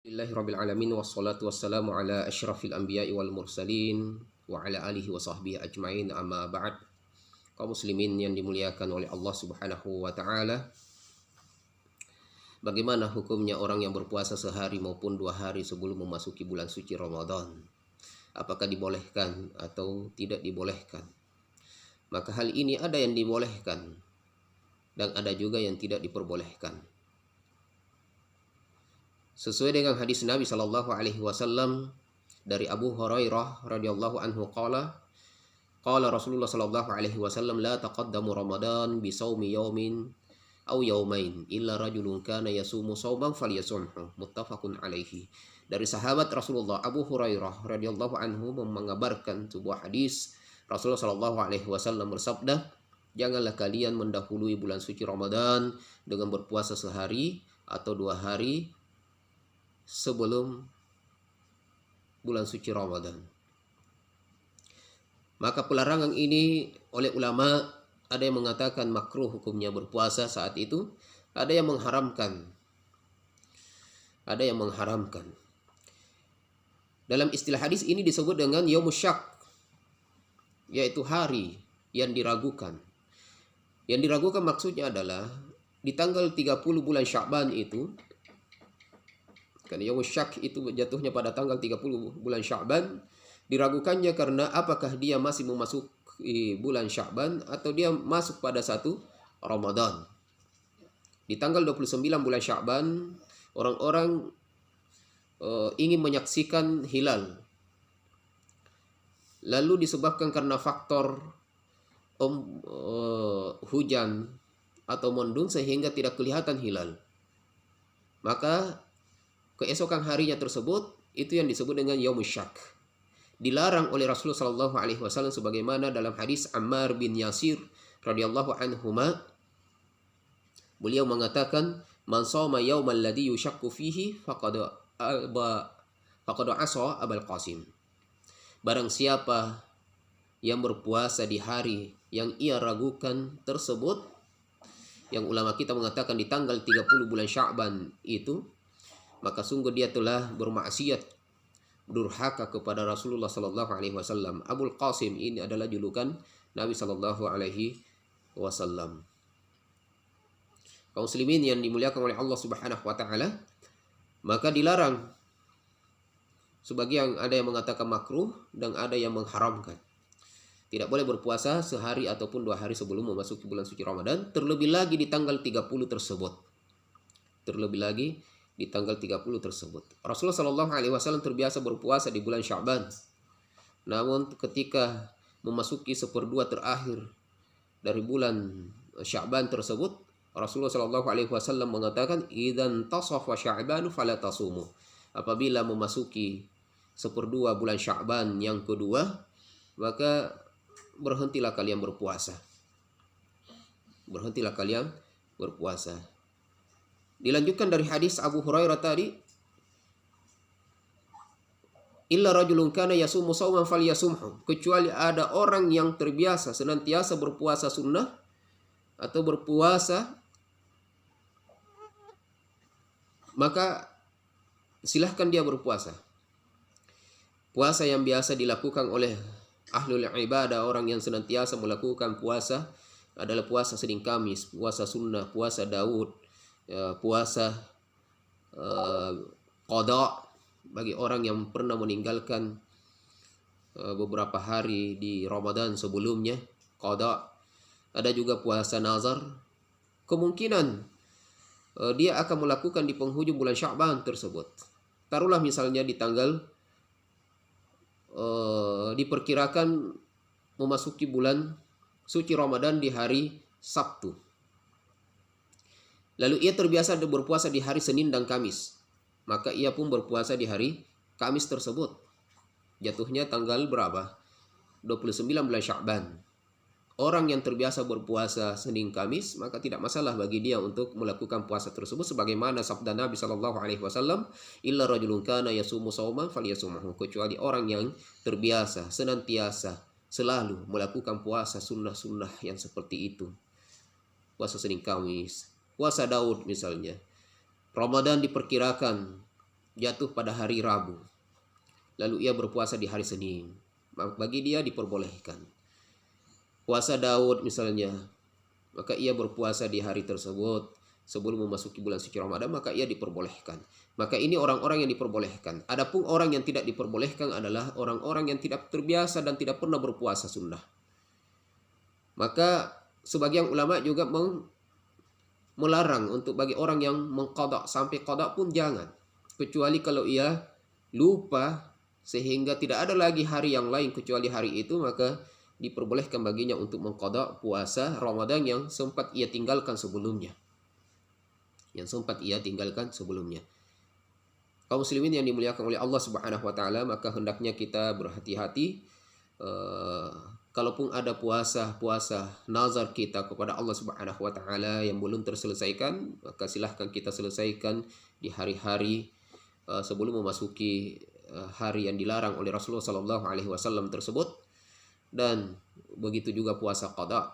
Bismillahirrahmanirrahim. Wassalatu wassalamu ala asyrafil anbiya'i wal mursalin wa ala alihi wa sahbihi ajma'in, amma ba'd. Kaum muslimin yang dimuliakan oleh Allah Subhanahu wa taala, bagaimana hukumnya orang yang berpuasa sehari maupun 2 hari sebelum memasuki bulan suci Ramadan? Apakah dibolehkan atau tidak dibolehkan? Maka hal ini ada yang dibolehkan dan ada juga yang tidak diperbolehkan. Sesuai dengan hadis Nabi Shallallahu Alaihi Wasallam dari Abu Hurairah radhiyallahu anhu qala Rasulullah Shallallahu Alaihi Wasallam la taqaddamu Ramadan bi saumi yaumin aw yaumain illa rajulun kana yasumu sauman falyasumhu, muttafaqun alaihi. Dari sahabat Rasulullah Abu Hurairah radhiyallahu anhu mengabarkan sebuah hadis, Rasulullah Shallallahu Alaihi Wasallam bersabda, janganlah kalian mendahului bulan suci Ramadan dengan berpuasa sehari atau 2 hari sebelum bulan suci Ramadan. Maka pelarangan ini oleh ulama, ada yang mengatakan makruh hukumnya berpuasa saat itu, ada yang mengharamkan. Dalam istilah hadis ini disebut dengan yaumus syak, yaitu hari yang diragukan. Yang diragukan maksudnya adalah di tanggal 30 bulan Sya'ban itu, karena yaumus syak itu jatuhnya pada tanggal 30 bulan Sya'ban, diragukannya karena apakah dia masih memasuki bulan Sya'ban atau dia masuk pada 1 Ramadan. Di tanggal 29 bulan Sya'ban, orang-orang ingin menyaksikan hilal. Lalu disebabkan karena faktor hujan atau mendung sehingga tidak kelihatan hilal. Maka keesokan harinya tersebut itu yang disebut dengan yaumus syak. Dilarang oleh Rasulullah Shallallahu Alaihi Wasallam sebagaimana dalam hadis Ammar bin Yasir radhiyallahu anhuma, beliau mengatakan, man shoma yaumal ladzi yushakku fihi faqad asa Abul Qasim. Barang siapa yang berpuasa di hari yang ia ragukan tersebut, yang ulama kita mengatakan di tanggal 30 bulan Sya'ban itu, maka sungguh dia telah bermaksiat, durhaka kepada Rasulullah Sallallahu Alaihi Wasallam. Abul Qasim ini adalah julukan Nabi Sallallahu Alaihi Wasallam. Kaum muslimin yang dimuliakan oleh Allah Subhanahu Wa Taala, maka dilarang. Sebagian ada yang mengatakan makruh dan ada yang mengharamkan. Tidak boleh berpuasa sehari ataupun 2 hari sebelum memasuki bulan suci Ramadan, terlebih lagi di tanggal 30 tersebut. Rasulullah Shallallahu Alaihi Wasallam terbiasa berpuasa di bulan Sya'ban. Namun ketika memasuki 1/2 terakhir dari bulan Sya'ban tersebut, Rasulullah Shallallahu Alaihi Wasallam mengatakan, idzan tasafa Sya'ban fala tasumu. Apabila memasuki 1/2 bulan Sya'ban yang kedua, maka berhentilah kalian berpuasa. Dilanjutkan dari hadis Abu Hurairah tadi, illa rajulun kana yasumu sauman falyasumhu, kecuali ada orang yang terbiasa senantiasa berpuasa sunnah atau berpuasa, maka silahkan dia berpuasa. Puasa yang biasa dilakukan oleh ahlul ibadah, orang yang senantiasa melakukan puasa, adalah puasa Senin Kamis, puasa sunnah, puasa Daud, puasa qada bagi orang yang pernah meninggalkan beberapa hari di Ramadan sebelumnya, qada. Ada juga puasa nazar. Kemungkinan dia akan melakukan di penghujung bulan Sya'ban tersebut. Taruhlah misalnya di tanggal diperkirakan memasuki bulan suci Ramadan di hari Sabtu. Lalu ia terbiasa berpuasa di hari Senin dan Kamis, maka ia pun berpuasa di hari Kamis tersebut. Jatuhnya tanggal berapa? 29 bulan Sya'ban. Orang yang terbiasa berpuasa Senin Kamis, maka tidak masalah bagi dia untuk melakukan puasa tersebut, sebagaimana sabda Nabi Shallallahu Alaihi Wasallam, illa rajulun kana yasumu sauman falyasumhu, kecuali orang yang terbiasa senantiasa selalu melakukan puasa sunnah-sunnah yang seperti itu, puasa Senin Kamis, puasa Daud misalnya. Ramadan diperkirakan jatuh pada hari Rabu, lalu ia berpuasa di hari Senin, bagi dia diperbolehkan. Puasa Daud misalnya, maka ia berpuasa di hari tersebut sebelum memasuki bulan suci Ramadan, maka ia diperbolehkan. Maka ini orang-orang yang diperbolehkan. Adapun orang yang tidak diperbolehkan adalah orang-orang yang tidak terbiasa dan tidak pernah berpuasa sunnah. Maka sebagian ulama juga melarang untuk bagi orang yang mengqadha, sampai qadha pun jangan, kecuali kalau ia lupa sehingga tidak ada lagi hari yang lain kecuali hari itu, maka diperbolehkan baginya untuk mengqadha puasa Ramadan yang sempat ia tinggalkan sebelumnya. Kaum muslimin yang dimuliakan oleh Allah Subhanahu wa taala, maka hendaknya kita berhati-hati. Kalaupun ada puasa nazar kita kepada Allah Subhanahu wa taala yang belum terselesaikan, maka silahkan kita selesaikan di hari-hari sebelum memasuki hari yang dilarang oleh Rasulullah sallallahu alaihi wasallam tersebut. Dan begitu juga puasa qada.